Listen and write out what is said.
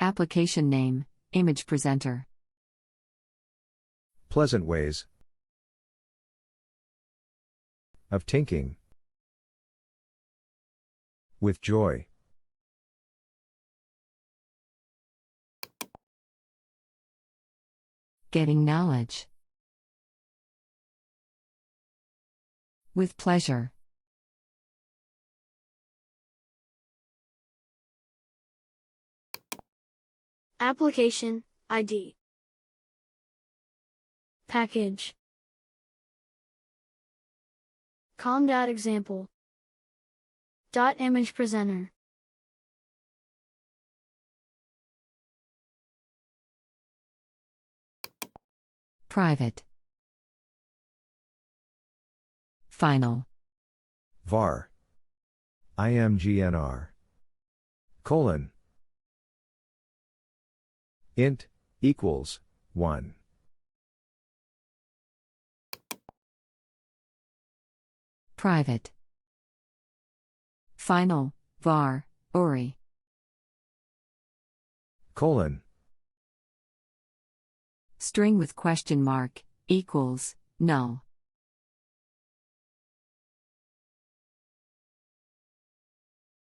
Application name, image presenter. Pleasant ways of thinking. With joy. Getting knowledge. With pleasure. Application ID. Package. com.example. .image presenter. Private. Final. var. imgnr. Colon. Int equals 1. Private. Final, var, ORI. Colon. String with question mark, equals, null.